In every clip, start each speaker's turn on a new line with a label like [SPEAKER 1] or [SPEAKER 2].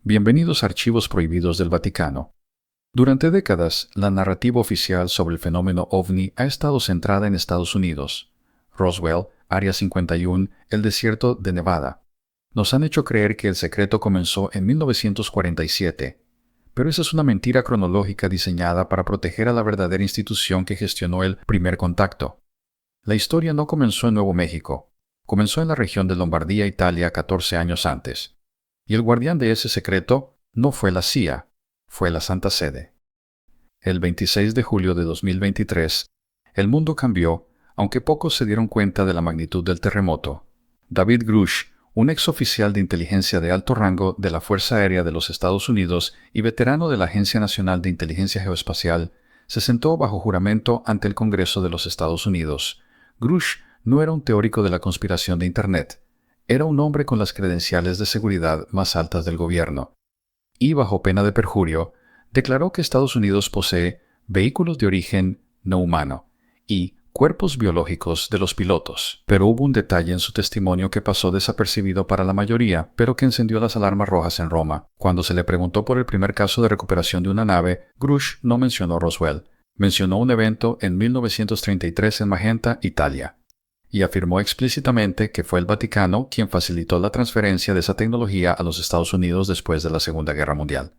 [SPEAKER 1] Bienvenidos a Archivos Prohibidos del Vaticano. Durante décadas, la narrativa oficial sobre el fenómeno OVNI ha estado centrada en Estados Unidos. Roswell, Área 51, el desierto de Nevada. Nos han hecho creer que el secreto comenzó en 1947, pero esa es una mentira cronológica diseñada para proteger a la verdadera institución que gestionó el primer contacto. La historia no comenzó en Nuevo México, comenzó en la región de Lombardía, Italia, 14 años antes. Y el guardián de ese secreto no fue la CIA, fue la Santa Sede. El 26 de julio de 2023, el mundo cambió, aunque pocos se dieron cuenta de la magnitud del terremoto. David Grush, un exoficial de inteligencia de alto rango de la Fuerza Aérea de los Estados Unidos y veterano de la Agencia Nacional de Inteligencia Geoespacial, se sentó bajo juramento ante el Congreso de los Estados Unidos. Grush no era un teórico de la conspiración de Internet. Era un hombre con las credenciales de seguridad más altas del gobierno. Y bajo pena de perjurio, declaró que Estados Unidos posee vehículos de origen no humano y cuerpos biológicos de los pilotos. Pero hubo un detalle en su testimonio que pasó desapercibido para la mayoría, pero que encendió las alarmas rojas en Roma. Cuando se le preguntó por el primer caso de recuperación de una nave, Grush no mencionó Roswell. Mencionó un evento en 1933 en Magenta, Italia. Y afirmó explícitamente que fue el Vaticano quien facilitó la transferencia de esa tecnología a los Estados Unidos después de la Segunda Guerra Mundial.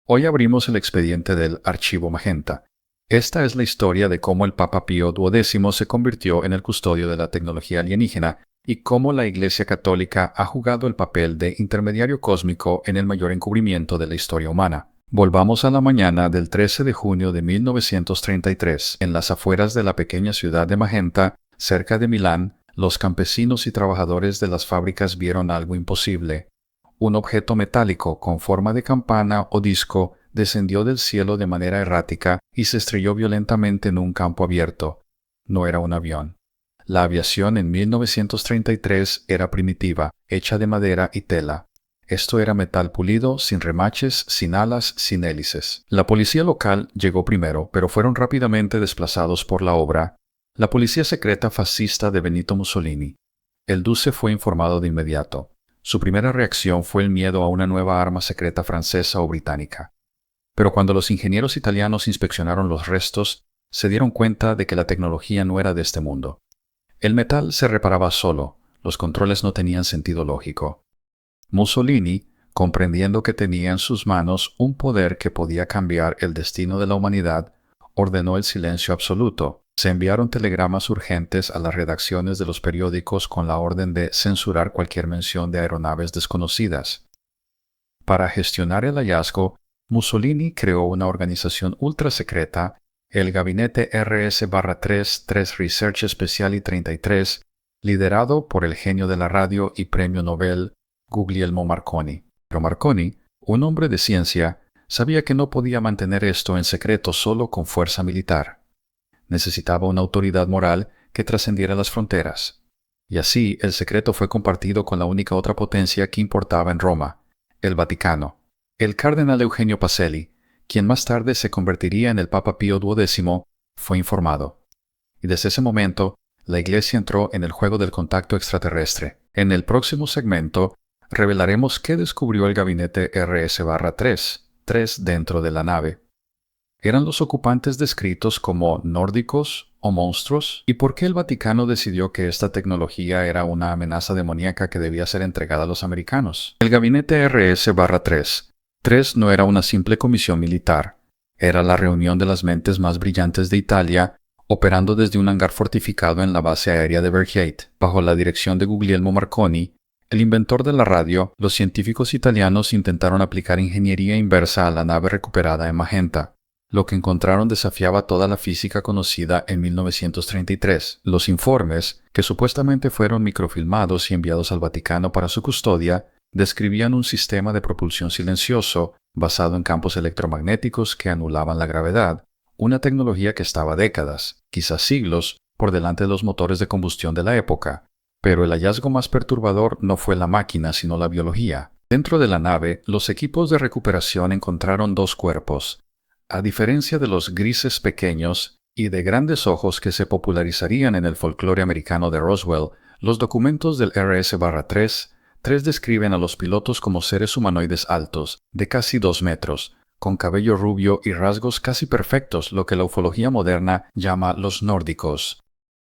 [SPEAKER 1] Hoy abrimos el expediente del Archivo Magenta. Esta es la historia de cómo el Papa Pío XII se convirtió en el custodio de la tecnología alienígena y cómo la Iglesia Católica ha jugado el papel de intermediario cósmico en el mayor encubrimiento de la historia humana. Volvamos a la mañana del 13 de junio de 1933, en las afueras de la pequeña ciudad de Magenta, cerca de Milán, los campesinos y trabajadores de las fábricas vieron algo imposible. Un objeto metálico con forma de campana o disco descendió del cielo de manera errática y se estrelló violentamente en un campo abierto. No era un avión. La aviación en 1933 era primitiva, hecha de madera y tela. Esto era metal pulido, sin remaches, sin alas, sin hélices. La policía local llegó primero, pero fueron rápidamente desplazados por la obra. La policía secreta fascista de Benito Mussolini. El Duce fue informado de inmediato. Su primera reacción fue el miedo a una nueva arma secreta francesa o británica. Pero cuando los ingenieros italianos inspeccionaron los restos, se dieron cuenta de que la tecnología no era de este mundo. El metal se reparaba solo, los controles no tenían sentido lógico. Mussolini, comprendiendo que tenía en sus manos un poder que podía cambiar el destino de la humanidad, ordenó el silencio absoluto. Se enviaron telegramas urgentes a las redacciones de los periódicos con la orden de censurar cualquier mención de aeronaves desconocidas. Para gestionar el hallazgo, Mussolini creó una organización ultrasecreta, el Gabinete RS-3, 3 Research Speciali 33, liderado por el genio de la radio y premio Nobel Guglielmo Marconi. Pero Marconi, un hombre de ciencia, sabía que no podía mantener esto en secreto solo con fuerza militar. Necesitaba una autoridad moral que trascendiera las fronteras. Y así el secreto fue compartido con la única otra potencia que importaba en Roma, el Vaticano. El cardenal Eugenio Pacelli, quien más tarde se convertiría en el Papa Pío XII, fue informado. Y desde ese momento, la Iglesia entró en el juego del contacto extraterrestre. En el próximo segmento, revelaremos qué descubrió el gabinete RS-3, 3 dentro de la nave. ¿Eran los ocupantes descritos como nórdicos o monstruos? ¿Y por qué el Vaticano decidió que esta tecnología era una amenaza demoníaca que debía ser entregada a los americanos? El gabinete RS-3. 3 no era una simple comisión militar. Era la reunión de las mentes más brillantes de Italia, operando desde un hangar fortificado en la base aérea de Vergate. Bajo la dirección de Guglielmo Marconi, el inventor de la radio, los científicos italianos intentaron aplicar ingeniería inversa a la nave recuperada en Magenta. Lo que encontraron desafiaba toda la física conocida en 1933. Los informes, que supuestamente fueron microfilmados y enviados al Vaticano para su custodia, describían un sistema de propulsión silencioso basado en campos electromagnéticos que anulaban la gravedad, una tecnología que estaba décadas, quizás siglos, por delante de los motores de combustión de la época. Pero el hallazgo más perturbador no fue la máquina, sino la biología. Dentro de la nave, los equipos de recuperación encontraron 2 cuerpos. A diferencia de los grises pequeños y de grandes ojos que se popularizarían en el folclore americano de Roswell, los documentos del RS-3 3 describen a los pilotos como seres humanoides altos, de casi 2 metros, con cabello rubio y rasgos casi perfectos, lo que la ufología moderna llama los nórdicos.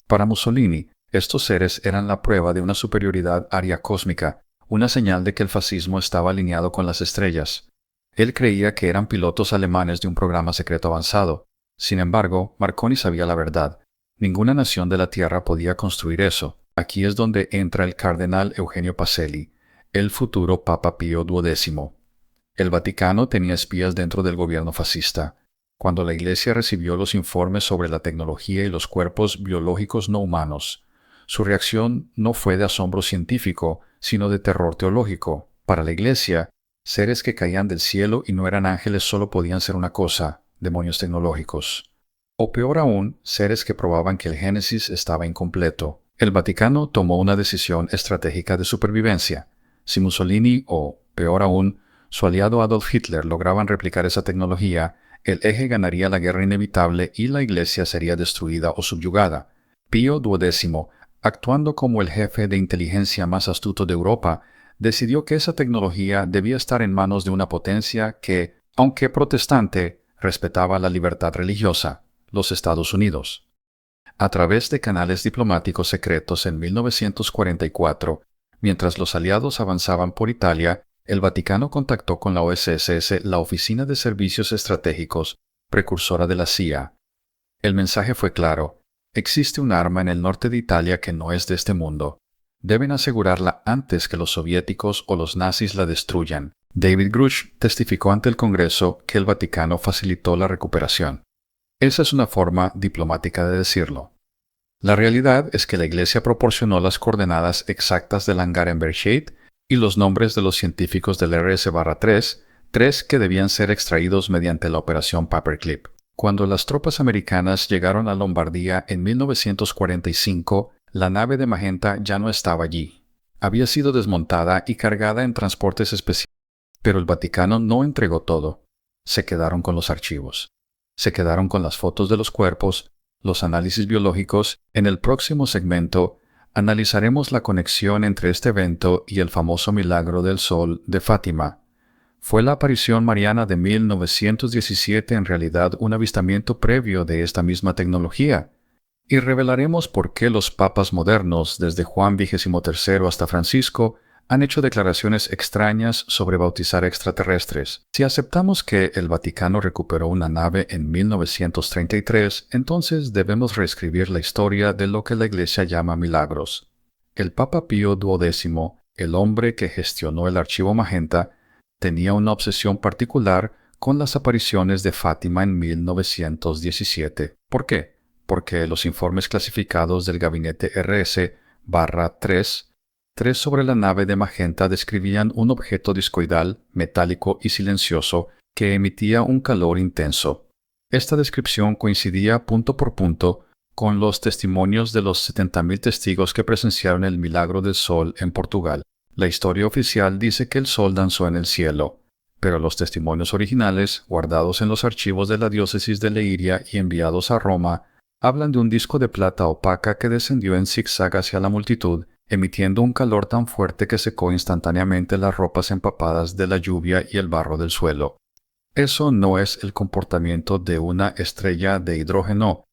[SPEAKER 1] Para Mussolini, estos seres eran la prueba de una superioridad aria cósmica, una señal de que el fascismo estaba alineado con las estrellas. Él creía que eran pilotos alemanes de un programa secreto avanzado. Sin embargo, Marconi sabía la verdad. Ninguna nación de la Tierra podía construir eso. Aquí es donde entra el cardenal Eugenio Pacelli, el futuro Papa Pío XII. El Vaticano tenía espías dentro del gobierno fascista. Cuando la Iglesia recibió los informes sobre la tecnología y los cuerpos biológicos no humanos, su reacción no fue de asombro científico, sino de terror teológico. Para la Iglesia, seres que caían del cielo y no eran ángeles solo podían ser una cosa, demonios tecnológicos. O peor aún, seres que probaban que el Génesis estaba incompleto. El Vaticano tomó una decisión estratégica de supervivencia. Si Mussolini o, peor aún, su aliado Adolf Hitler lograban replicar esa tecnología, el eje ganaría la guerra inevitable y la Iglesia sería destruida o subyugada. Pío XII, actuando como el jefe de inteligencia más astuto de Europa, decidió que esa tecnología debía estar en manos de una potencia que, aunque protestante, respetaba la libertad religiosa, los Estados Unidos. A través de canales diplomáticos secretos en 1944, mientras los aliados avanzaban por Italia, el Vaticano contactó con la OSS, la Oficina de Servicios Estratégicos, precursora de la CIA. El mensaje fue claro: existe un arma en el norte de Italia que no es de este mundo. Deben asegurarla antes que los soviéticos o los nazis la destruyan. David Grush testificó ante el Congreso que el Vaticano facilitó la recuperación. Esa es una forma diplomática de decirlo. La realidad es que la Iglesia proporcionó las coordenadas exactas del hangar en Beersheba y los nombres de los científicos del RS-3, 3 que debían ser extraídos mediante la operación Paperclip. Cuando las tropas americanas llegaron a Lombardía en 1945, la nave de Magenta ya no estaba allí. Había sido desmontada y cargada en transportes especiales. Pero el Vaticano no entregó todo. Se quedaron con los archivos. Se quedaron con las fotos de los cuerpos, los análisis biológicos. En el próximo segmento, analizaremos la conexión entre este evento y el famoso milagro del sol de Fátima. ¿Fue la aparición mariana de 1917 en realidad un avistamiento previo de esta misma tecnología? Y revelaremos por qué los papas modernos, desde Juan XXIII hasta Francisco, han hecho declaraciones extrañas sobre bautizar extraterrestres. Si aceptamos que el Vaticano recuperó una nave en 1933, entonces debemos reescribir la historia de lo que la Iglesia llama milagros. El Papa Pío XII, el hombre que gestionó el archivo Magenta, tenía una obsesión particular con las apariciones de Fátima en 1917. ¿Por qué? Porque los informes clasificados del gabinete RS-3 sobre la nave de Magenta describían un objeto discoidal, metálico y silencioso que emitía un calor intenso. Esta descripción coincidía punto por punto con los testimonios de los 70.000 testigos que presenciaron el milagro del sol en Portugal. La historia oficial dice que el sol danzó en el cielo, pero los testimonios originales, guardados en los archivos de la diócesis de Leiria y enviados a Roma, hablan de un disco de plata opaca que descendió en zigzag hacia la multitud, emitiendo un calor tan fuerte que secó instantáneamente las ropas empapadas de la lluvia y el barro del suelo. Eso no es el comportamiento de una estrella de hidrógeno,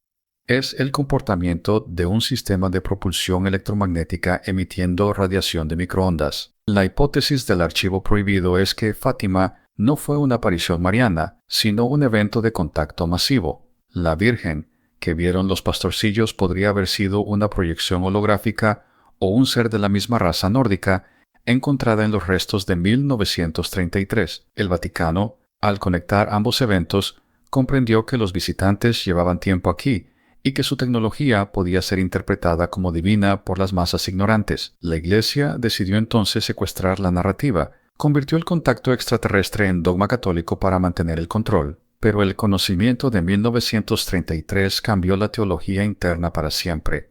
[SPEAKER 1] es el comportamiento de un sistema de propulsión electromagnética emitiendo radiación de microondas. La hipótesis del archivo prohibido es que Fátima no fue una aparición mariana, sino un evento de contacto masivo. La Virgen, que vieron los pastorcillos, podría haber sido una proyección holográfica o un ser de la misma raza nórdica encontrada en los restos de 1933. El Vaticano, al conectar ambos eventos, comprendió que los visitantes llevaban tiempo aquí y que su tecnología podía ser interpretada como divina por las masas ignorantes. La Iglesia decidió entonces secuestrar la narrativa, convirtió el contacto extraterrestre en dogma católico para mantener el control. Pero el conocimiento de 1933 cambió la teología interna para siempre.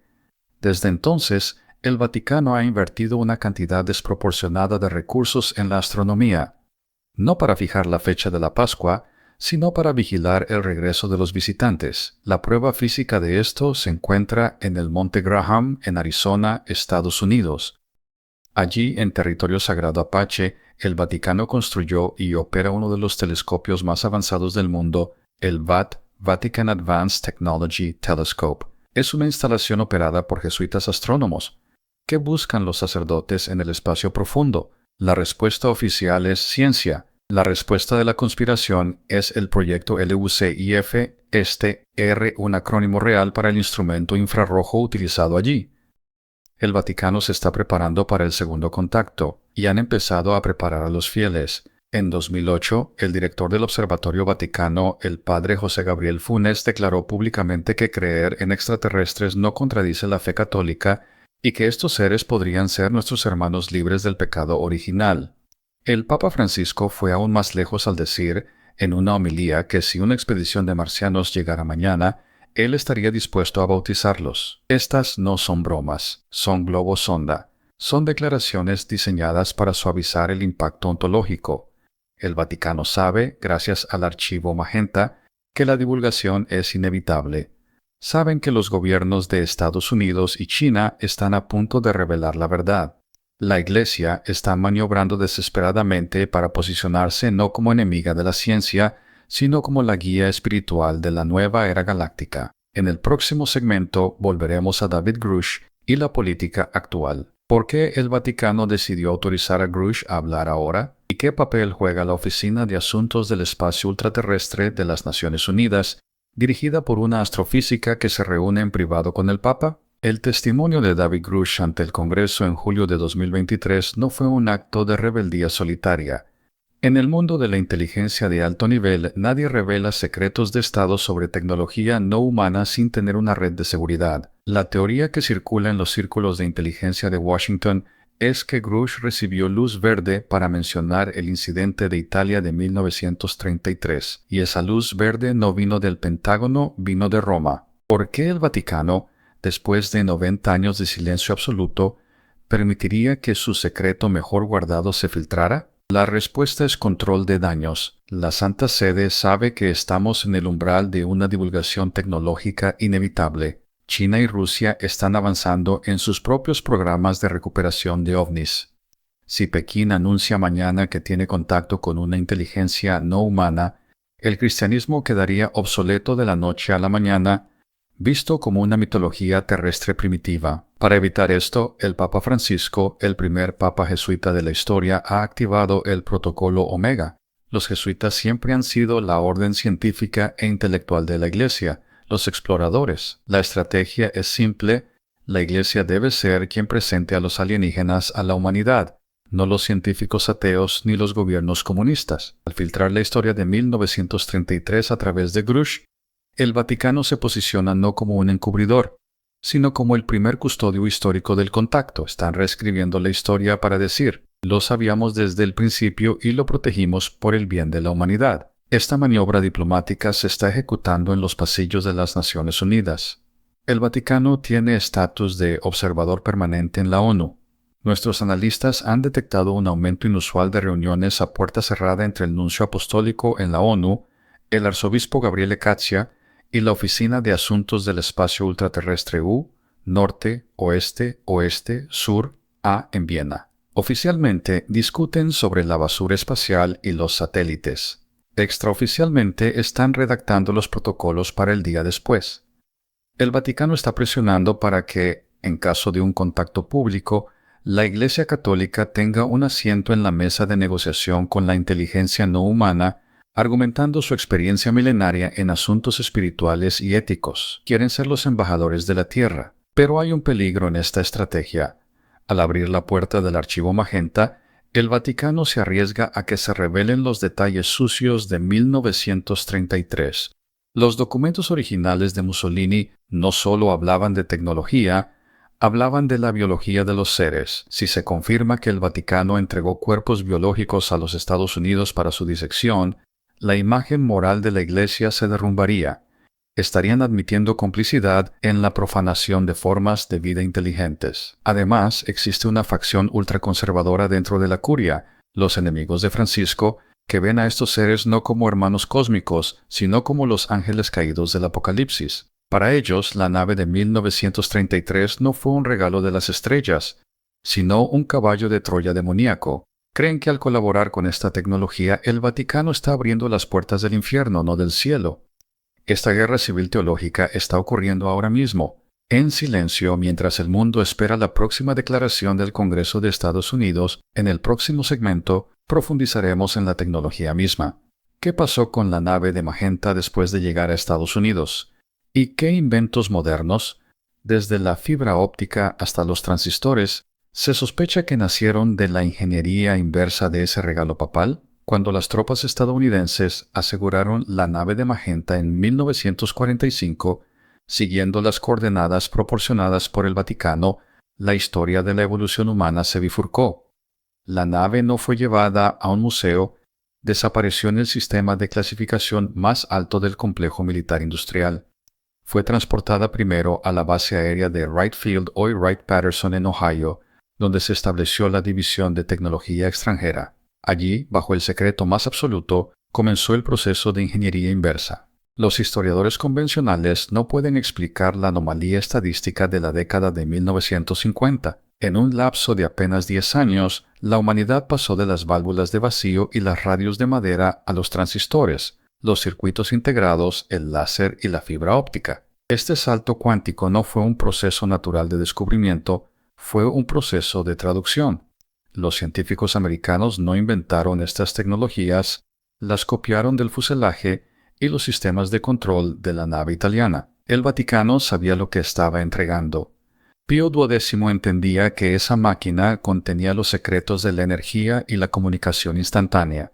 [SPEAKER 1] Desde entonces, el Vaticano ha invertido una cantidad desproporcionada de recursos en la astronomía, no para fijar la fecha de la Pascua, sino para vigilar el regreso de los visitantes. La prueba física de esto se encuentra en el Monte Graham, en Arizona, Estados Unidos. Allí, en territorio sagrado apache, el Vaticano construyó y opera uno de los telescopios más avanzados del mundo, el VAT, Vatican Advanced Technology Telescope. Es una instalación operada por jesuitas astrónomos. ¿Qué buscan los sacerdotes en el espacio profundo? La respuesta oficial es ciencia. La respuesta de la conspiración es el proyecto LUCIF, un acrónimo real para el instrumento infrarrojo utilizado allí. El Vaticano se está preparando para el segundo contacto y han empezado a preparar a los fieles. En 2008, el director del Observatorio Vaticano, el padre José Gabriel Funes, declaró públicamente que creer en extraterrestres no contradice la fe católica y que estos seres podrían ser nuestros hermanos libres del pecado original. El Papa Francisco fue aún más lejos al decir, en una homilía, que si una expedición de marcianos llegara mañana, él estaría dispuesto a bautizarlos. Estas no son bromas, son globos sonda. Son declaraciones diseñadas para suavizar el impacto ontológico. El Vaticano sabe, gracias al archivo Magenta, que la divulgación es inevitable. Saben que los gobiernos de Estados Unidos y China están a punto de revelar la verdad. La Iglesia está maniobrando desesperadamente para posicionarse no como enemiga de la ciencia, sino como la guía espiritual de la nueva era galáctica. En el próximo segmento volveremos a David Grush y la política actual. ¿Por qué el Vaticano decidió autorizar a Grush a hablar ahora? ¿Y qué papel juega la Oficina de Asuntos del Espacio Ultraterrestre de las Naciones Unidas, dirigida por una astrofísica que se reúne en privado con el Papa? El testimonio de David Grush ante el Congreso en julio de 2023 no fue un acto de rebeldía solitaria. En el mundo de la inteligencia de alto nivel, nadie revela secretos de Estado sobre tecnología no humana sin tener una red de seguridad. La teoría que circula en los círculos de inteligencia de Washington es que Grush recibió luz verde para mencionar el incidente de Italia de 1933, y esa luz verde no vino del Pentágono, vino de Roma. ¿Por qué el Vaticano, después de 90 años de silencio absoluto, permitiría que su secreto mejor guardado se filtrara? La respuesta es control de daños. La Santa Sede sabe que estamos en el umbral de una divulgación tecnológica inevitable. China y Rusia están avanzando en sus propios programas de recuperación de ovnis. Si Pekín anuncia mañana que tiene contacto con una inteligencia no humana, el cristianismo quedaría obsoleto de la noche a la mañana, visto como una mitología terrestre primitiva. Para evitar esto, el Papa Francisco, el primer papa jesuita de la historia, ha activado el Protocolo Omega. Los jesuitas siempre han sido la orden científica e intelectual de la Iglesia, los exploradores. La estrategia es simple: la Iglesia debe ser quien presente a los alienígenas a la humanidad, no los científicos ateos ni los gobiernos comunistas. Al filtrar la historia de 1933 a través de Grush, el Vaticano se posiciona no como un encubridor, sino como el primer custodio histórico del contacto. Están reescribiendo la historia para decir, lo sabíamos desde el principio y lo protegimos por el bien de la humanidad. Esta maniobra diplomática se está ejecutando en los pasillos de las Naciones Unidas. El Vaticano tiene estatus de observador permanente en la ONU. Nuestros analistas han detectado un aumento inusual de reuniones a puerta cerrada entre el nuncio apostólico en la ONU, el arzobispo Gabriele Cazia y la Oficina de Asuntos del Espacio Ultraterrestre U, Norte, Oeste, Oeste, Sur, A en Viena. Oficialmente discuten sobre la basura espacial y los satélites. Extraoficialmente están redactando los protocolos para el día después. El Vaticano está presionando para que, en caso de un contacto público, la Iglesia Católica tenga un asiento en la mesa de negociación con la inteligencia no humana, argumentando su experiencia milenaria en asuntos espirituales y éticos. Quieren ser los embajadores de la Tierra. Pero hay un peligro en esta estrategia. Al abrir la puerta del archivo Magenta, el Vaticano se arriesga a que se revelen los detalles sucios de 1933. Los documentos originales de Mussolini no solo hablaban de tecnología, hablaban de la biología de los seres. Si se confirma que el Vaticano entregó cuerpos biológicos a los Estados Unidos para su disección, la imagen moral de la Iglesia se derrumbaría. Estarían admitiendo complicidad en la profanación de formas de vida inteligentes. Además, existe una facción ultraconservadora dentro de la Curia, los enemigos de Francisco, que ven a estos seres no como hermanos cósmicos, sino como los ángeles caídos del Apocalipsis. Para ellos, la nave de 1933 no fue un regalo de las estrellas, sino un caballo de Troya demoníaco. Creen que al colaborar con esta tecnología, el Vaticano está abriendo las puertas del infierno, no del cielo. Esta guerra civil teológica está ocurriendo ahora mismo, en silencio, mientras el mundo espera la próxima declaración del Congreso de Estados Unidos. En el próximo segmento profundizaremos en la tecnología misma. ¿Qué pasó con la nave de Magenta después de llegar a Estados Unidos? ¿Y qué inventos modernos, desde la fibra óptica hasta los transistores, se sospecha que nacieron de la ingeniería inversa de ese regalo papal? Cuando las tropas estadounidenses aseguraron la nave de Magenta en 1945, siguiendo las coordenadas proporcionadas por el Vaticano, la historia de la evolución humana se bifurcó. La nave no fue llevada a un museo, desapareció en el sistema de clasificación más alto del complejo militar industrial. Fue transportada primero a la base aérea de Wright Field Hoy Wright-Patterson en Ohio, donde se estableció la División de Tecnología Extranjera. Allí, bajo el secreto más absoluto, comenzó el proceso de ingeniería inversa. Los historiadores convencionales no pueden explicar la anomalía estadística de la década de 1950. En un lapso de apenas 10 años, la humanidad pasó de las válvulas de vacío y las radios de madera a los transistores, los circuitos integrados, el láser y la fibra óptica. Este salto cuántico no fue un proceso natural de descubrimiento, fue un proceso de traducción. Los científicos americanos no inventaron estas tecnologías, las copiaron del fuselaje y los sistemas de control de la nave italiana. El Vaticano sabía lo que estaba entregando. Pío XII entendía que esa máquina contenía los secretos de la energía y la comunicación instantánea.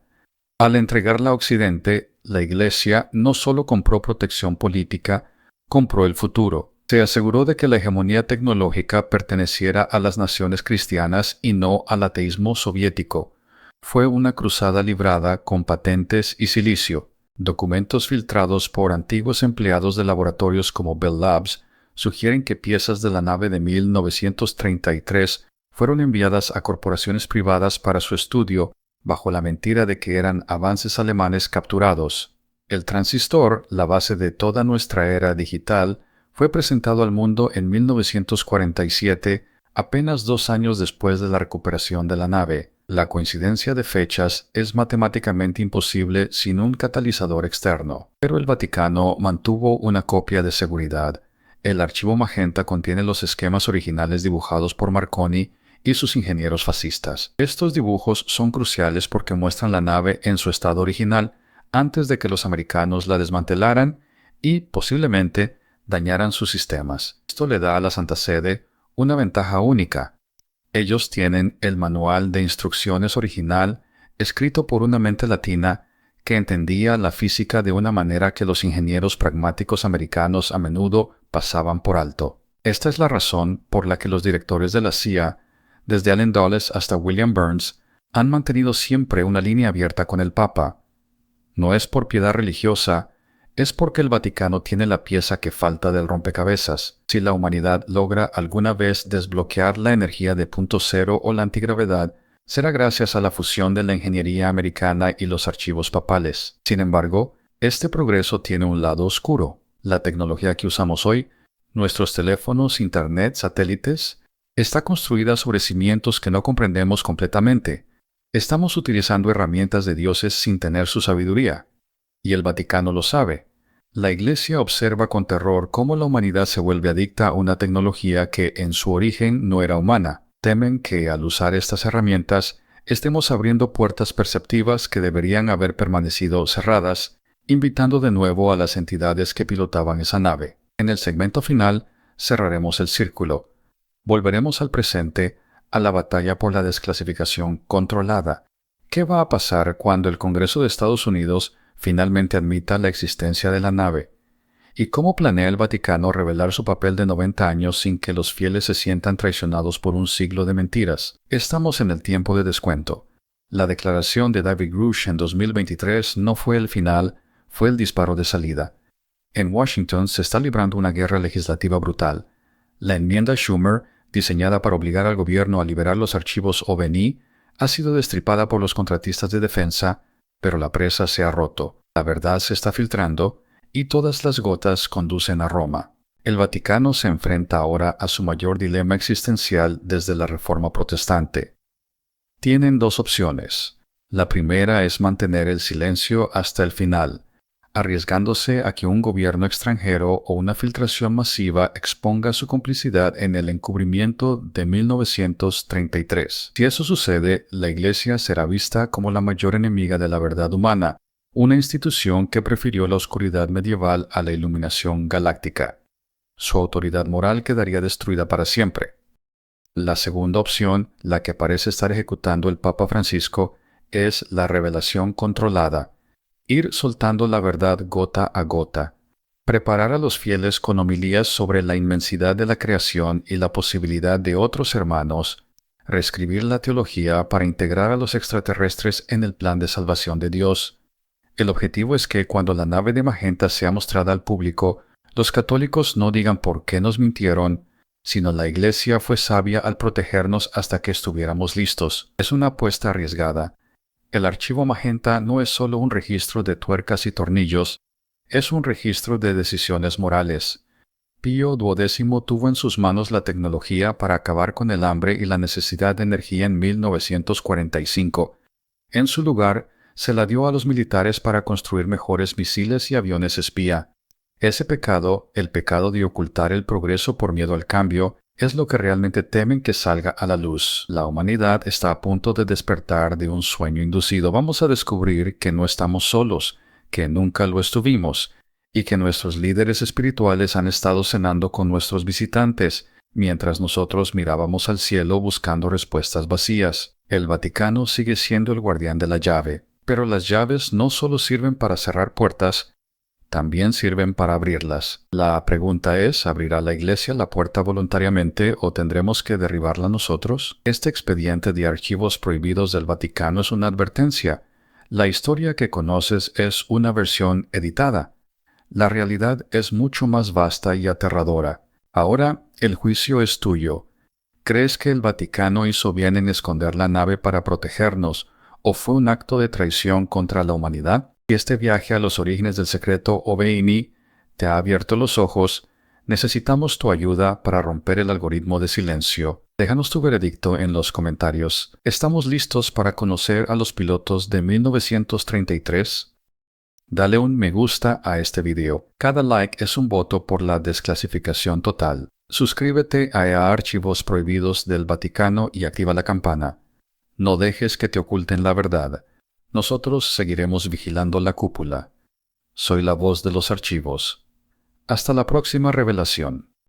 [SPEAKER 1] Al entregarla a Occidente, la Iglesia no solo compró protección política, compró el futuro. Se aseguró de que la hegemonía tecnológica perteneciera a las naciones cristianas y no al ateísmo soviético. Fue una cruzada librada con patentes y silicio. Documentos filtrados por antiguos empleados de laboratorios como Bell Labs sugieren que piezas de la nave de 1933 fueron enviadas a corporaciones privadas para su estudio bajo la mentira de que eran avances alemanes capturados. El transistor, la base de toda nuestra era digital, fue presentado al mundo en 1947, apenas 2 años después de la recuperación de la nave. La coincidencia de fechas es matemáticamente imposible sin un catalizador externo. Pero el Vaticano mantuvo una copia de seguridad. El archivo Magenta contiene los esquemas originales dibujados por Marconi y sus ingenieros fascistas. Estos dibujos son cruciales porque muestran la nave en su estado original antes de que los americanos la desmantelaran y, posiblemente, dañaran sus sistemas. Esto le da a la Santa Sede una ventaja única. Ellos tienen el manual de instrucciones original escrito por una mente latina que entendía la física de una manera que los ingenieros pragmáticos americanos a menudo pasaban por alto. Esta es la razón por la que los directores de la CIA, desde Allen Dulles hasta William Burns, han mantenido siempre una línea abierta con el Papa. No es por piedad religiosa, es porque el Vaticano tiene la pieza que falta del rompecabezas. Si la humanidad logra alguna vez desbloquear la energía de punto cero o la antigravedad, será gracias a la fusión de la ingeniería americana y los archivos papales. Sin embargo, este progreso tiene un lado oscuro. La tecnología que usamos hoy, nuestros teléfonos, internet, satélites, está construida sobre cimientos que no comprendemos completamente. Estamos utilizando herramientas de dioses sin tener su sabiduría. Y el Vaticano lo sabe. La Iglesia observa con terror cómo la humanidad se vuelve adicta a una tecnología que en su origen no era humana. Temen que al usar estas herramientas estemos abriendo puertas perceptivas que deberían haber permanecido cerradas, invitando de nuevo a las entidades que pilotaban esa nave. En el segmento final cerraremos el círculo. Volveremos al presente, a la batalla por la desclasificación controlada. ¿Qué va a pasar cuando el Congreso de Estados Unidos finalmente admita la existencia de la nave? ¿Y cómo planea el Vaticano revelar su papel de 90 años sin que los fieles se sientan traicionados por un siglo de mentiras? Estamos en el tiempo de descuento. La declaración de David Grush en 2023 no fue el final, fue el disparo de salida. En Washington se está librando una guerra legislativa brutal. La enmienda Schumer, diseñada para obligar al gobierno a liberar los archivos OVNI, ha sido destripada por los contratistas de defensa, pero la presa se ha roto. La verdad se está filtrando y todas las gotas conducen a Roma. El Vaticano se enfrenta ahora a su mayor dilema existencial desde la Reforma Protestante. Tienen dos opciones. La primera es mantener el silencio hasta el final, arriesgándose a que un gobierno extranjero o una filtración masiva exponga su complicidad en el encubrimiento de 1933. Si eso sucede, la Iglesia será vista como la mayor enemiga de la verdad humana, una institución que prefirió la oscuridad medieval a la iluminación galáctica. Su autoridad moral quedaría destruida para siempre. La segunda opción, la que parece estar ejecutando el Papa Francisco, es la revelación controlada. Ir soltando la verdad gota a gota. Preparar a los fieles con homilías sobre la inmensidad de la creación y la posibilidad de otros hermanos. Reescribir la teología para integrar a los extraterrestres en el plan de salvación de Dios. El objetivo es que cuando la nave de Magenta sea mostrada al público, los católicos no digan por qué nos mintieron, sino la Iglesia fue sabia al protegernos hasta que estuviéramos listos. Es una apuesta arriesgada. El archivo Magenta no es solo un registro de tuercas y tornillos, es un registro de decisiones morales. Pío XII tuvo en sus manos la tecnología para acabar con el hambre y la necesidad de energía en 1945. En su lugar, se la dio a los militares para construir mejores misiles y aviones espía. Ese pecado, el pecado de ocultar el progreso por miedo al cambio, es lo que realmente temen que salga a la luz. La humanidad está a punto de despertar de un sueño inducido. Vamos a descubrir que no estamos solos, que nunca lo estuvimos, y que nuestros líderes espirituales han estado cenando con nuestros visitantes, mientras nosotros mirábamos al cielo buscando respuestas vacías. El Vaticano sigue siendo el guardián de la llave, pero las llaves no solo sirven para cerrar puertas, también sirven para abrirlas. La pregunta es, ¿abrirá la Iglesia la puerta voluntariamente o tendremos que derribarla nosotros? Este expediente de archivos prohibidos del Vaticano es una advertencia. La historia que conoces es una versión editada. La realidad es mucho más vasta y aterradora. Ahora, el juicio es tuyo. ¿Crees que el Vaticano hizo bien en esconder la nave para protegernos, o fue un acto de traición contra la humanidad? Si este viaje a los orígenes del secreto OVNI te ha abierto los ojos, necesitamos tu ayuda para romper el algoritmo de silencio. Déjanos tu veredicto en los comentarios. ¿Estamos listos para conocer a los pilotos de 1933? Dale un me gusta a este video. Cada like es un voto por la desclasificación total. Suscríbete a Archivos Prohibidos del Vaticano y activa la campana. No dejes que te oculten la verdad. Nosotros seguiremos vigilando la cúpula. Soy la voz de los archivos. Hasta la próxima revelación.